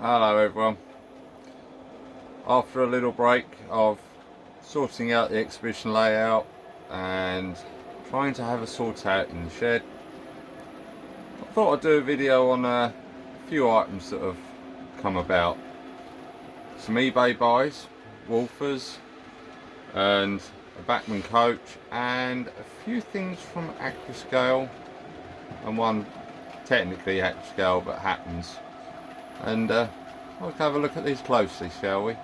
Hello everyone. After a little break of sorting out the exhibition layout and trying to have a sort out in the shed, I thought I'd do a video on a few items that have come about. Some eBay buys, Wolfers, and a Backman coach, and a few things from Accurascale, and one technically Accurascale but Hattons. And let's have a look at these closely, shall we?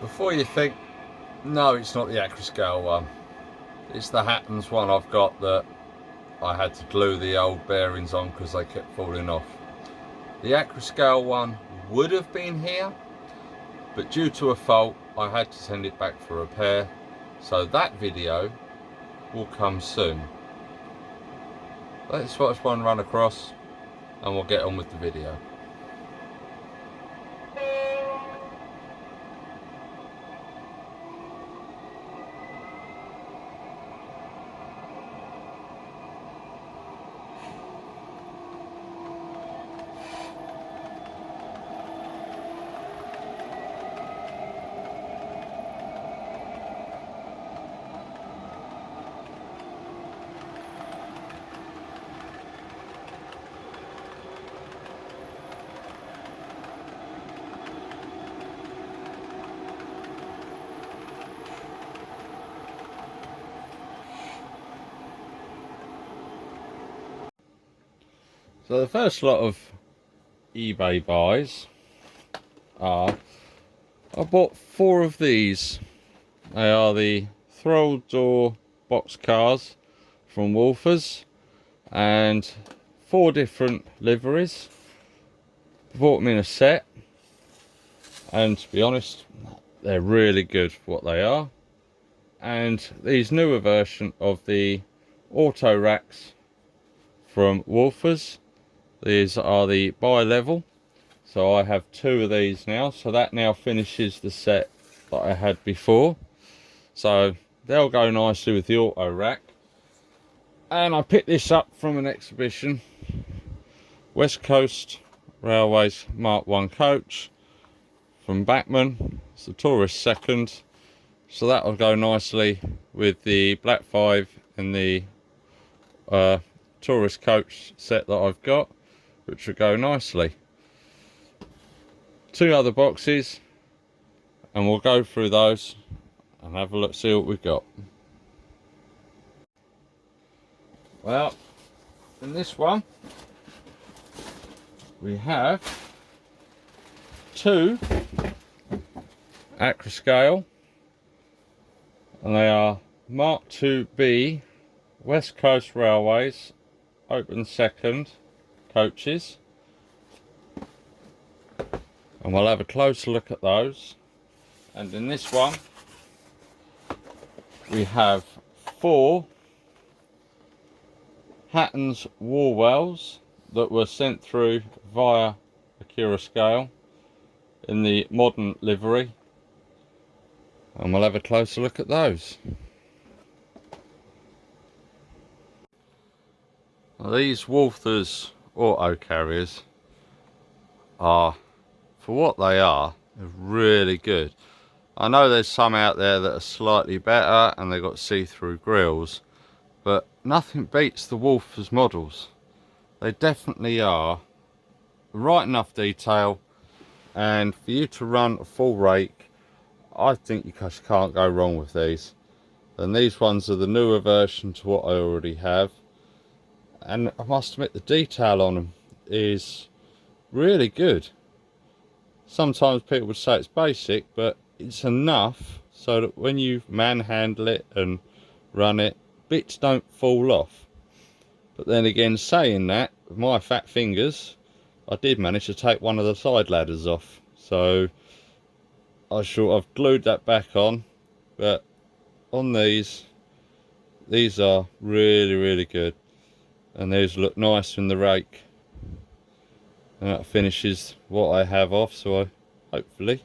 Before you think, no, it's not the Accurascale one. It's the Hattons one I've got that I had to glue the old bearings on because they kept falling off. The Accurascale one would have been here, but due to a fault, I had to send it back for repair. So that video will come soon. Let's watch one run across and we'll get on with the video. So the first lot of eBay buys are, I bought 4 of these. They are the throttle door box cars from Wolfers, and 4 different liveries. Bought them in a set, and to be honest, they're really good for what they are. And these newer version of the auto racks from Wolfers. These are the bi-level, so I have 2 of these now, so that now finishes the set that I had before. So they'll go nicely with the auto rack. And I picked this up from an exhibition, West Coast Railways Mark 1 coach from Backman. It's the Tourist second, so that'll go nicely with the Black 5 and the Tourist coach set that I've got, which would go nicely. 2 other boxes, and we'll go through those and have a look, see what we've got. Well, in this one we have 2 Accurascale, and they are Mark 2B West Coast Railways open second coaches, and we'll have a closer look at those. And in this one we have 4 Hattons Warwells that were sent through via Accurascale in the modern livery, and we'll have a closer look at those. Now, these Wolfers auto carriers are, for what they are, really good. I know there's some out there that are slightly better and they've got see-through grills, but nothing beats the Wolfers models. They definitely are right enough detail, and for you to run a full rake, I think you just can't go wrong with these. And these ones are the newer version to what I already have, and I must admit the detail on them is really good. Sometimes people would say it's basic, but it's enough so that when you manhandle it and run it, bits don't fall off. But then again, saying that, with my fat fingers, I did manage to take one of the side ladders off. So I've glued that back on. But on these are really, really good. And these look nice in the rake. And that finishes what I have off, so hopefully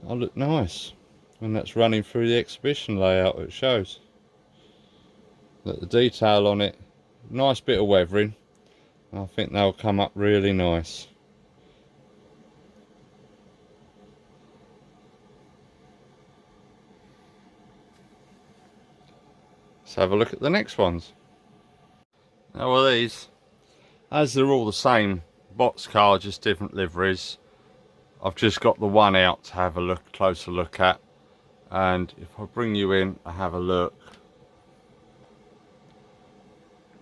I'll look nice when that's running through the exhibition layout. It shows that the detail on it, nice bit of weathering. I think they'll come up really nice. Let's have a look at the next ones. Now, well, these, as they're all the same boxcar, just different liveries, I've just got the one out to have a closer look at. And if I bring you in and have a look,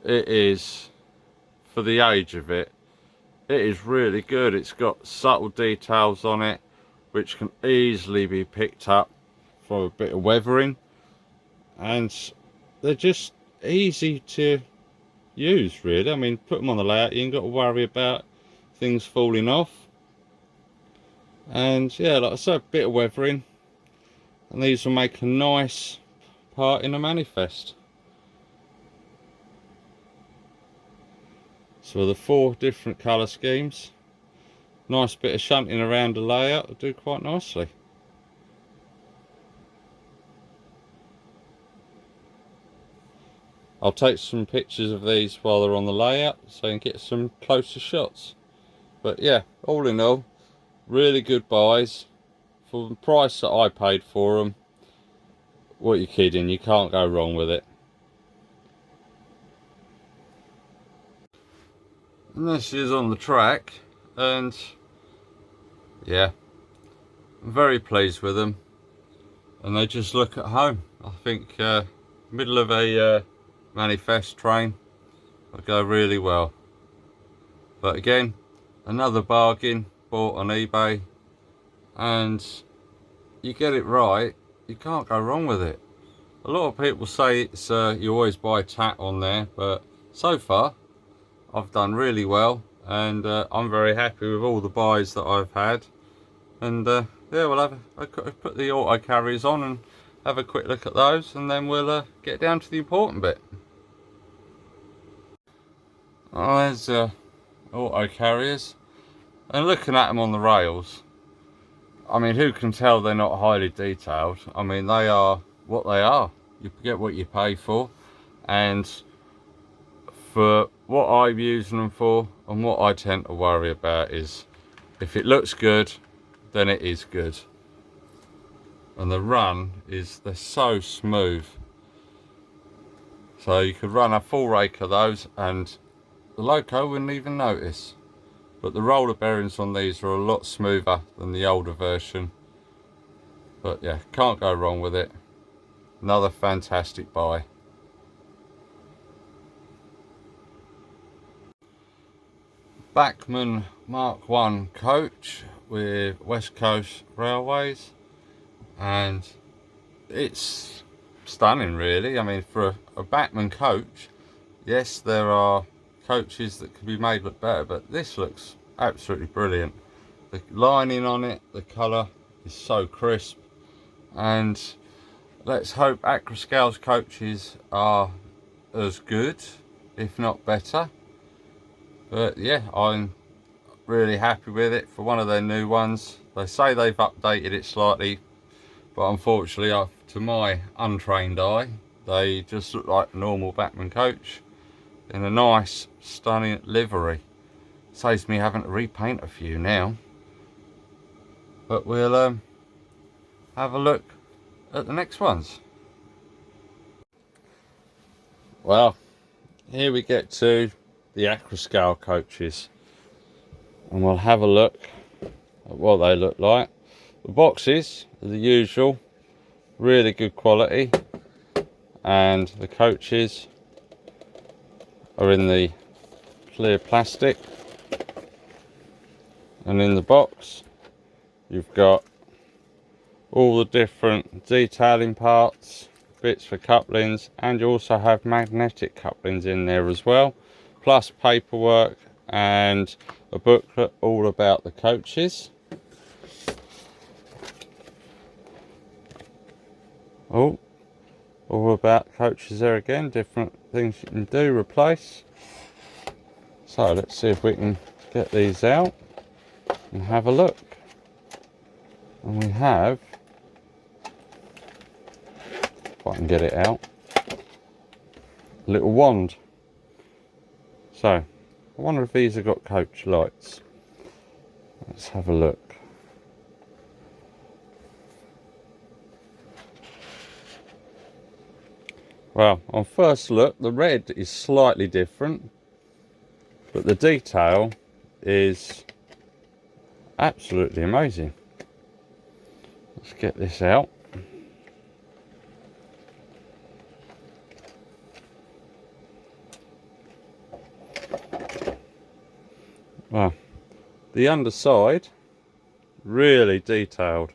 it is, for the age of it, it is really good. It's got subtle details on it which can easily be picked up for a bit of weathering, and they're just easy to use, really. I mean, put them on the layout, you ain't got to worry about things falling off. And yeah, like I said, a bit of weathering, and these will make a nice part in a manifest. So the 4 different colour schemes, nice bit of shunting around the layout, will do quite nicely. I'll take some pictures of these while they're on the layout so you can get some closer shots. But yeah, all in all, really good buys for the price that I paid for them. What are you kidding? You can't go wrong with it. And this is on the track, and yeah, I'm very pleased with them, and they just look at home. I think middle of a manifest train will go really well. But again, another bargain bought on eBay, and you get it right, you can't go wrong with it. A lot of people say it's you always buy tat on there, but so far I've done really well, and I'm very happy with all the buys that I've had. And yeah, we'll put the auto carriers on and have a quick look at those, and then we'll get down to the important bit. Oh, there's auto carriers, and looking at them on the rails, I mean, who can tell they're not highly detailed? I mean, they are what they are. You get what you pay for, and for what I'm using them for, and what I tend to worry about is, if it looks good, then it is good. And the run is, they're so smooth. So you could run a full rake of those and the loco wouldn't even notice. But the roller bearings on these are a lot smoother than the older version. But yeah, can't go wrong with it. Another fantastic buy. Bachmann Mark 1 coach with West Coast Railways, and it's stunning, really. I mean, for a Bachmann coach, yes, there are coaches that could be made look better, but this looks absolutely brilliant. The lining on it, the colour is so crisp, and let's hope Accurascale's coaches are as good, if not better. But yeah, I'm really happy with it for one of their new ones. They say they've updated it slightly, but unfortunately, to my untrained eye, they just look like a normal Bachmann coach in a nice, stunning livery. Saves me having to repaint a few now. But we'll have a look at the next ones. Well, here we get to the Accurascale coaches, and we'll have a look at what they look like. The boxes are the usual, really good quality, and the coaches are in the clear plastic, and in the box you've got all the different detailing parts bits for couplings, and you also have magnetic couplings in there as well, plus paperwork and a booklet all about the coaches. Oh, all about coaches there again, different things you can do, replace. So let's see if we can get these out and have a look. And we have, if I can get it out, a little wand. So I wonder if these have got coach lights. Let's have a look. Well, on first look, the red is slightly different, but the detail is absolutely amazing. Let's get this out. Well, the underside, really detailed.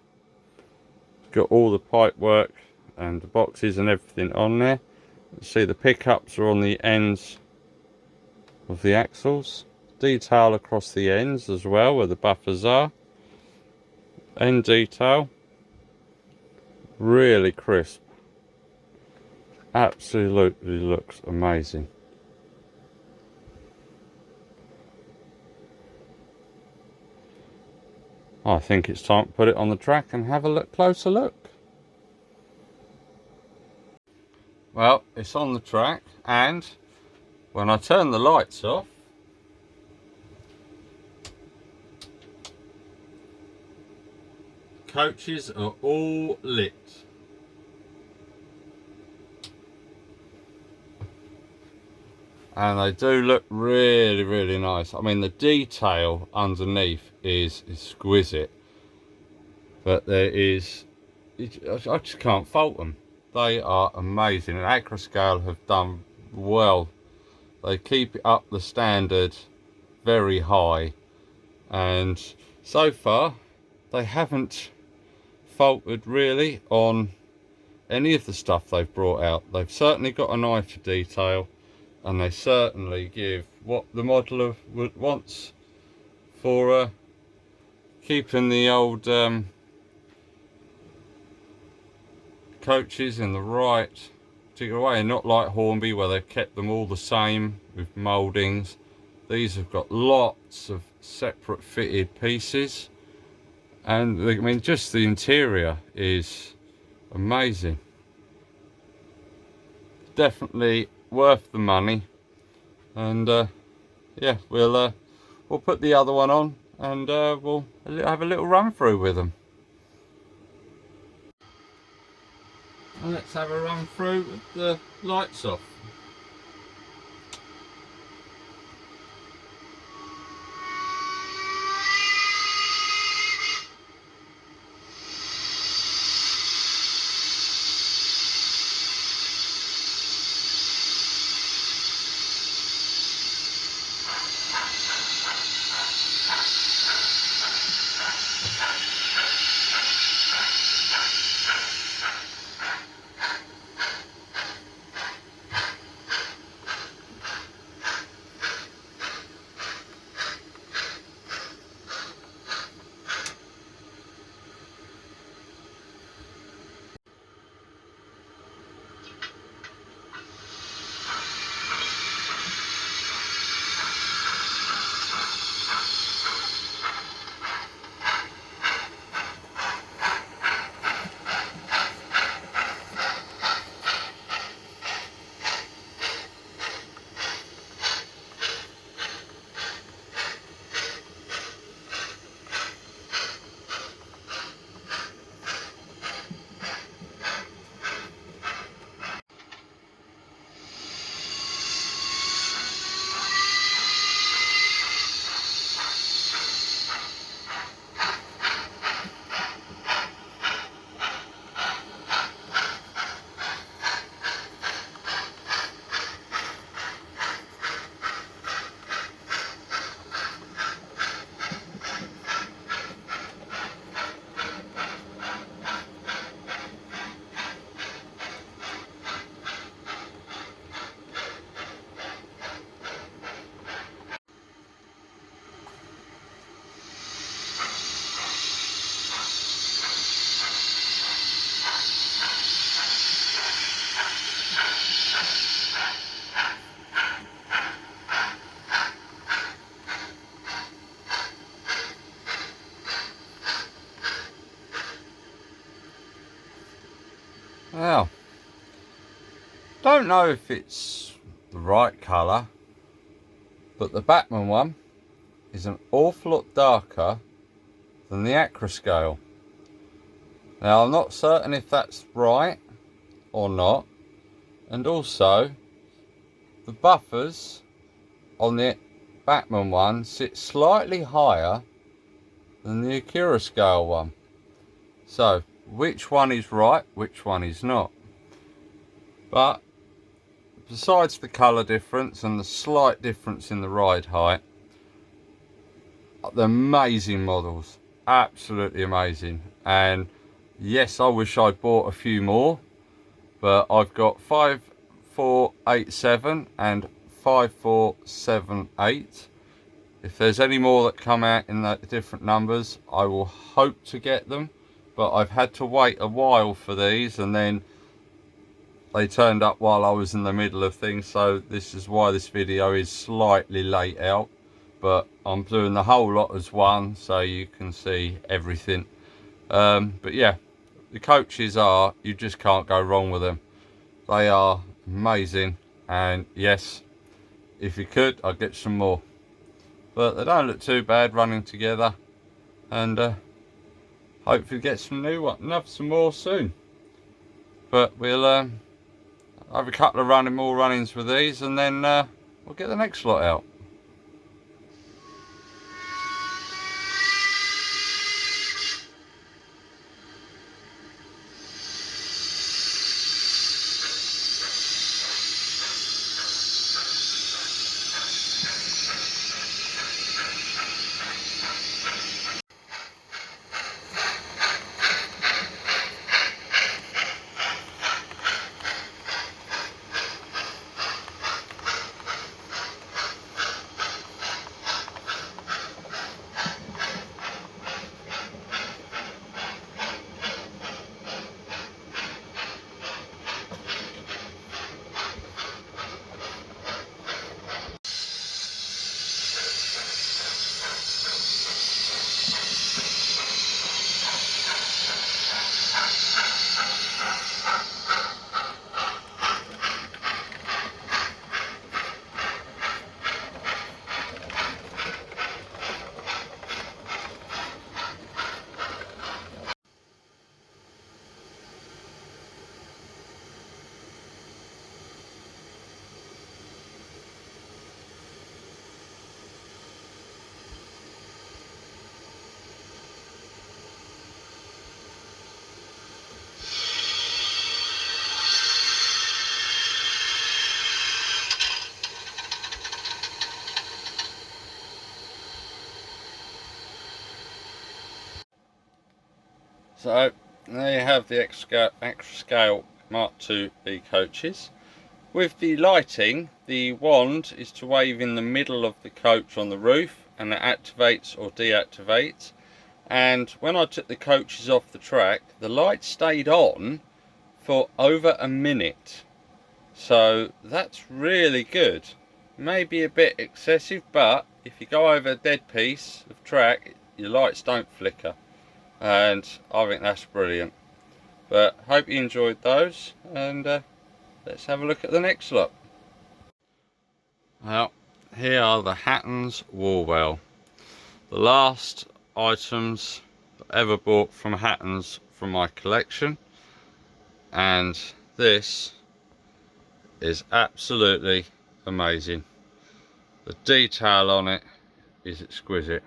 Got all the pipe work and the boxes and everything on there. See, the pickups are on the ends of the axles. Detail across the ends as well, where the buffers are. End detail, really crisp. Absolutely looks amazing. I think it's time to put it on the track and have a closer look. Well, it's on the track, and when I turn the lights off, coaches are all lit. And they do look really, really nice. I mean, the detail underneath is exquisite. But there is, I just can't fault them. They are amazing, and Accurascale have done well. They keep up the standard very high, and so far they haven't faltered really on any of the stuff they've brought out. They've certainly got an eye for detail, and they certainly give what the modeler wants for keeping the old coaches in the right particular way, not like Hornby where they've kept them all the same with mouldings. These have got lots of separate fitted pieces, and I mean, just the interior is amazing. Definitely worth the money, and yeah, we'll put the other one on, and we'll have a little run through with them. Let's have a run through with the lights off. don't know if it's the right colour, but the Batman one is an awful lot darker than the Accurascale. Now I'm not certain if that's right or not, and also the buffers on the Batman one sit slightly higher than the Accurascale one. So which one is right, which one is not? But besides the colour difference and the slight difference in the ride height, they're amazing models, absolutely amazing. And yes, I wish I'd bought a few more, but I've got 5487 and 5478. If there's any more that come out in the different numbers, I will hope to get them, but I've had to wait a while for these, and then they turned up while I was in the middle of things, so this is why this video is slightly late out. But I'm doing the whole lot as one, so you can see everything. But yeah, the coaches are, you just can't go wrong with them. They are amazing, and yes, if you could, I'd get some more. But they don't look too bad running together, and hopefully get some new one, some more soon. But we'll have a couple of more runnings with these, and then we'll get the next lot out. So there you have the Accurascale Mark 2B coaches. With the lighting, the wand is to wave in the middle of the coach on the roof, and it activates or deactivates. And when I took the coaches off the track, the light stayed on for over a minute. So that's really good. Maybe a bit excessive, but if you go over a dead piece of track, your lights don't flicker. And I think that's brilliant. But hope you enjoyed those, and let's have a look at the next lot. Well, here are the Hattons Warwell, the last items I ever bought from Hattons from my collection, and this is absolutely amazing. The detail on it is exquisite.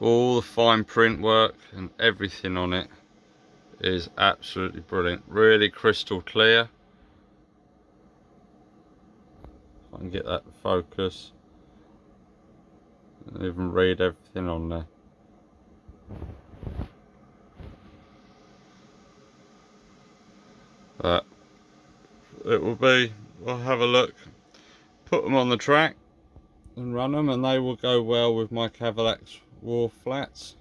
All the fine print work and everything on it is absolutely brilliant. Really crystal clear. If I can get that to focus. And even read everything on there. But it will be, we'll have a look, put them on the track and run them, and they will go well with my Cavalax War Flats.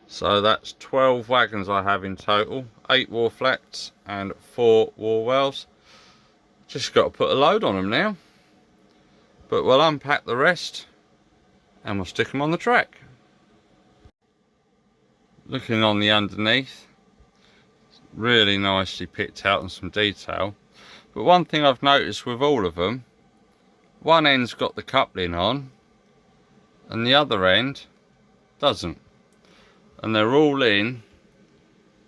So that's 12 wagons I have in total, 8 War Flats and 4 Warwells. Just got to put a load on them now, but we'll unpack the rest and we'll stick them on the track. Looking on the underneath, really nicely picked out and some detail. But one thing I've noticed with all of them, one end's got the coupling on and the other end doesn't, and they're all in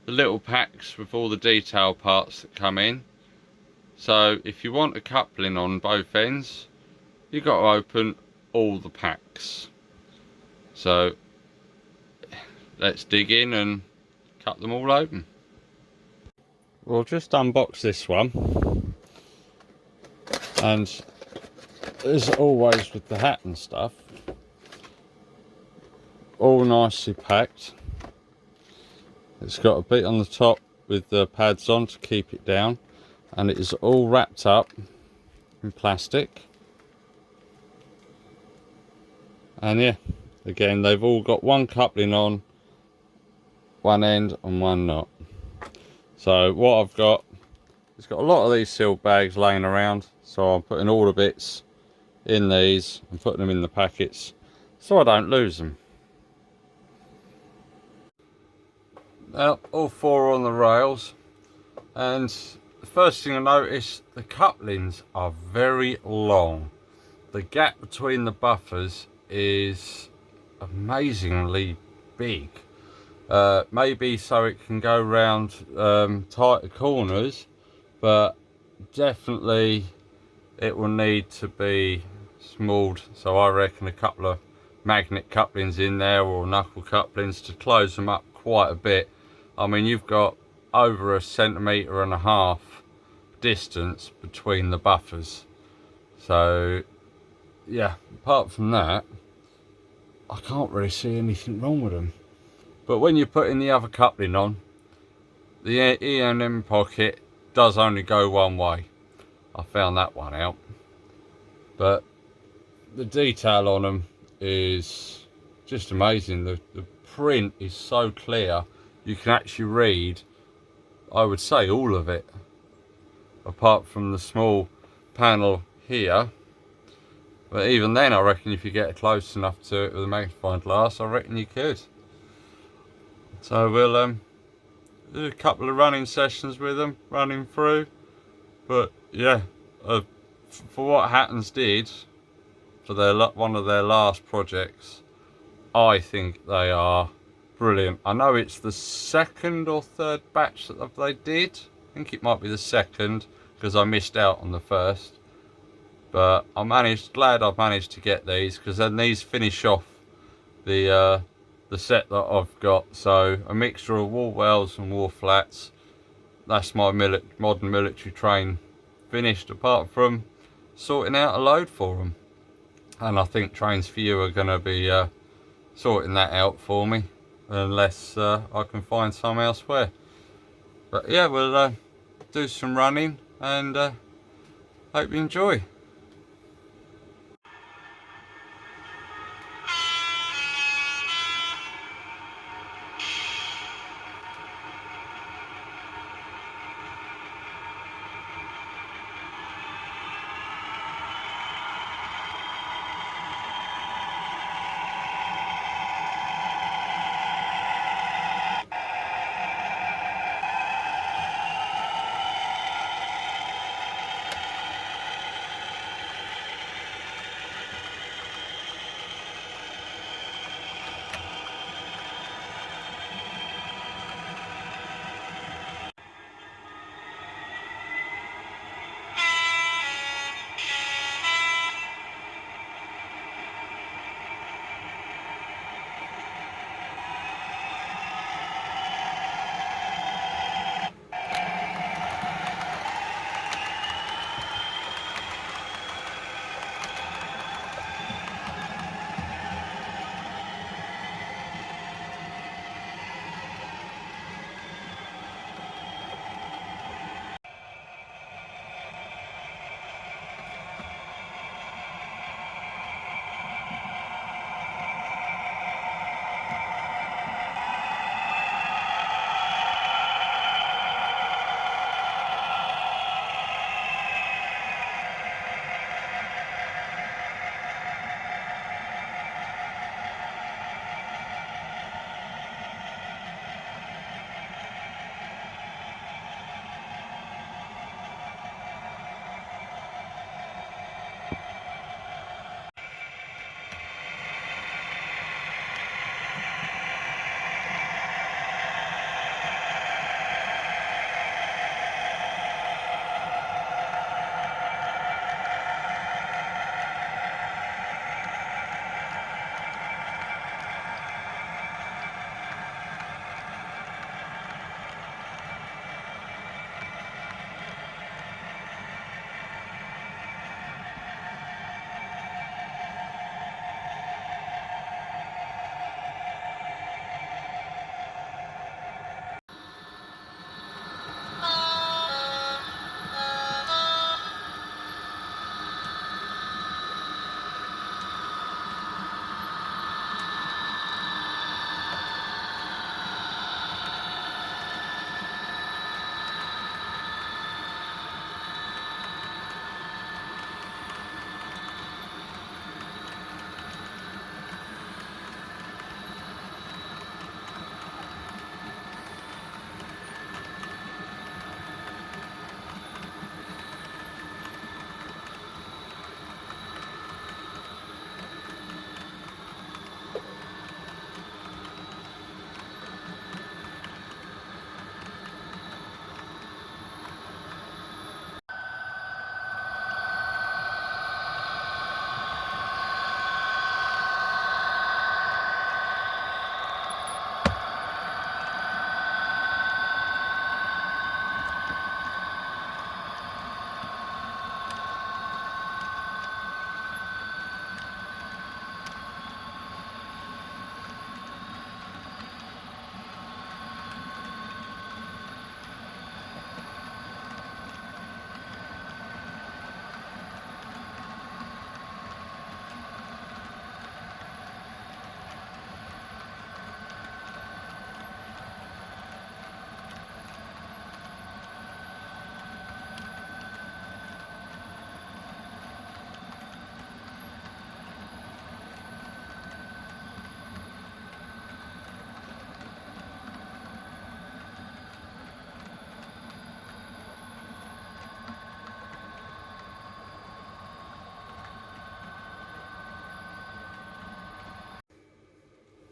the little packs with all the detail parts that come in. So if you want a coupling on both ends, you've got to open all the packs. So let's dig in and cut them all open. We'll just unbox this one, and as always with the Hattons stuff, all nicely packed. It's got a bit on the top with the pads on to keep it down, and it is all wrapped up in plastic. And yeah, again, they've all got one coupling on one end and one not. So what I've got, it's got a lot of these sealed bags laying around, so I'm putting all the bits in these and putting them in the packets so I don't lose them. Now all four are on the rails, and the first thing I noticed, the couplings are very long. The gap between the buffers is amazingly big. Maybe so it can go round tighter corners, but definitely it will need to be smalled. So I reckon a couple of magnet couplings in there, or knuckle couplings, to close them up quite a bit. I mean, you've got over 1.5 centimetres distance between the buffers. So yeah, apart from that, I can't really see anything wrong with them. But when you're putting the other coupling on, the E&M pocket does only go one way. I found that one out. But the detail on them is just amazing. The print is so clear, you can actually read, I would say, all of it, apart from the small panel here. But even then, I reckon if you get close enough to it with a magnifying glass, I reckon you could. So we'll do a couple of running sessions with them, running through. But yeah, for what Hattons did for their one of their last projects, I think they are brilliant. I know it's the second or third batch that they did. I think it might be the second, because I missed out on the first. But glad I've managed to get these, because then these finish off the set that I've got. So a mixture of Warwells and war flats. That's my modern military train finished, apart from sorting out a load for them. And I think Trains for You are going to be sorting that out for me, unless I can find some elsewhere. But yeah, we'll do some running, and hope you enjoy.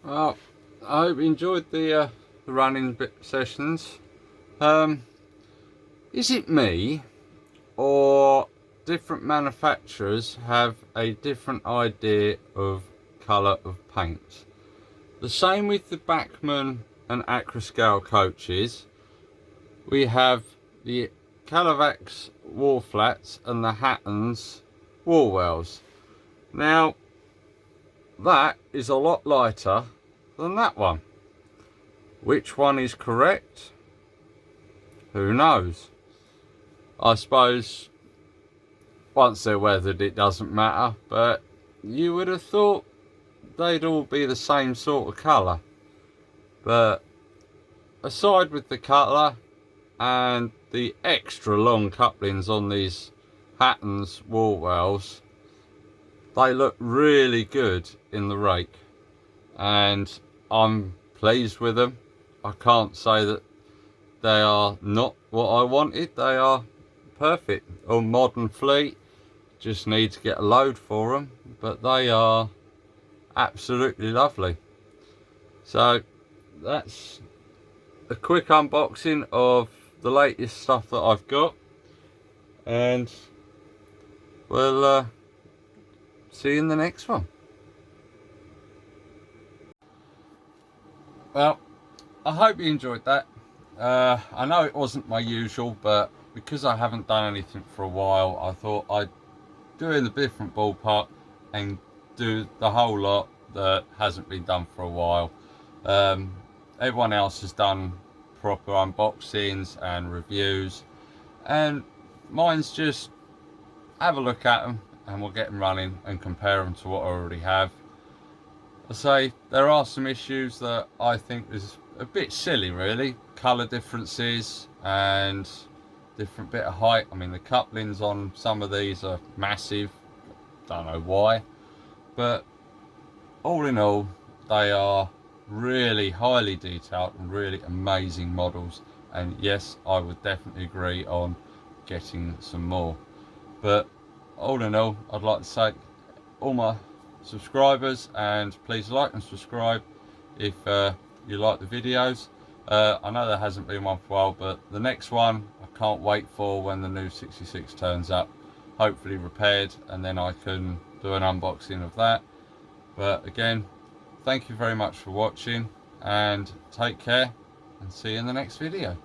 Well, I hope you enjoyed the running bit sessions. Is it me, or different manufacturers have a different idea of colour of paint? The same with the Bachmann and Accurascale coaches. We have the Calavax wall flats and the Hattons Warwells. Now that is a lot lighter than that one. Which one is correct? Who knows? I suppose once they're weathered it doesn't matter, but you would have thought they'd all be the same sort of colour. But aside with the colour and the extra long couplings on these Hattons Warwells, they look really good in the rake, and I'm pleased with them. I can't say that they are not what I wanted. They are perfect. On modern fleet, just need to get a load for them, but they are absolutely lovely. So that's a quick unboxing of the latest stuff that I've got, and we'll see you in the next one. Well, I hope you enjoyed that. I know it wasn't my usual, but because I haven't done anything for a while, I thought I'd do in the different ballpark and do the whole lot that hasn't been done for a while. Everyone else has done proper unboxings and reviews, and mine's just have a look at them and we'll get them running and compare them to what I already have. I say there are some issues that I think is a bit silly really. Colour differences and different bit of height. I mean, the couplings on some of these are massive, don't know why, but all in all they are really highly detailed and really amazing models, and yes, I would definitely agree on getting some more. But all in all, I'd like to thank all my subscribers, and please like and subscribe if you like the videos. I know there hasn't been one for a while, but the next one I can't wait for, when the new 66 turns up, hopefully repaired, and then I can do an unboxing of that. But again, thank you very much for watching, and take care, and see you in the next video.